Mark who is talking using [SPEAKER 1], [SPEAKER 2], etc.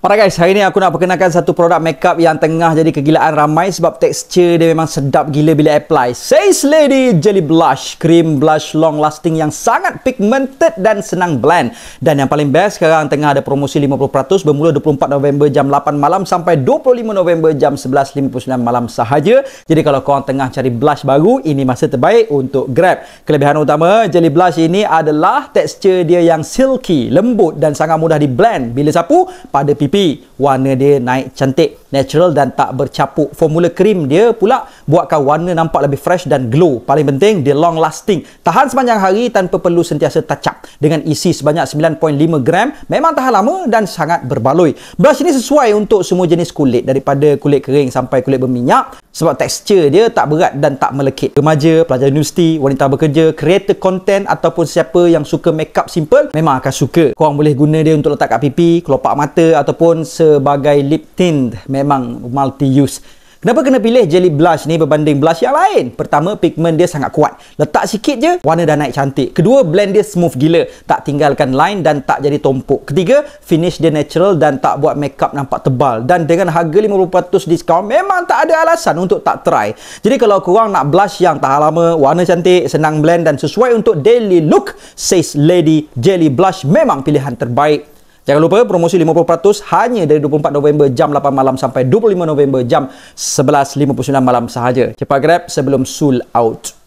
[SPEAKER 1] Alright guys, hari ni aku nak perkenalkan satu produk makeup yang tengah jadi kegilaan ramai sebab tekstur dia memang sedap gila bila apply. Says Lady Jelly Blush, cream blush long lasting yang sangat pigmented dan senang blend. Dan yang paling best sekarang tengah ada promosi 50% bermula 24 November jam 8 malam sampai 25 November jam 11.59 malam sahaja. Jadi kalau korang tengah cari blush baru, ini masa terbaik untuk grab. Kelebihan utama Jelly Blush ini adalah tekstur dia yang silky, lembut dan sangat mudah di blend. Bila sapu pada pipi, warna dia naik cantik, natural dan tak bercapuk. Formula krim dia pula buatkan warna nampak lebih fresh dan glow. Paling penting, dia long lasting, tahan sepanjang hari tanpa perlu sentiasa touch up. Dengan isi sebanyak 9.5 gram, memang tahan lama dan sangat berbaloi. Blush ini sesuai untuk semua jenis kulit, daripada kulit kering sampai kulit berminyak, sebab tekstur dia tak berat dan tak melekit. Remaja, pelajar universiti, wanita bekerja, creator content ataupun siapa yang suka makeup simple memang akan suka. Korang boleh guna dia untuk letak kat pipi, kelopak mata ataupun sebagai lip tint. Memang multi use. Kenapa kena pilih Jelly Blush ni berbanding blush yang lain? Pertama, pigment dia sangat kuat. Letak sikit je, warna dah naik cantik. Kedua, blend dia smooth gila. Tak tinggalkan line dan tak jadi tumpuk. Ketiga, finish dia natural dan tak buat makeup nampak tebal. Dan dengan harga 50% diskaun, memang tak ada alasan untuk tak try. Jadi kalau korang nak blush yang tahan lama, warna cantik, senang blend dan sesuai untuk daily look, Says Lady Jelly Blush memang pilihan terbaik. Jangan lupa promosi 50% hanya dari 24 November jam 8 malam sampai 25 November jam 11.59 malam sahaja. Cepat grab sebelum sold out.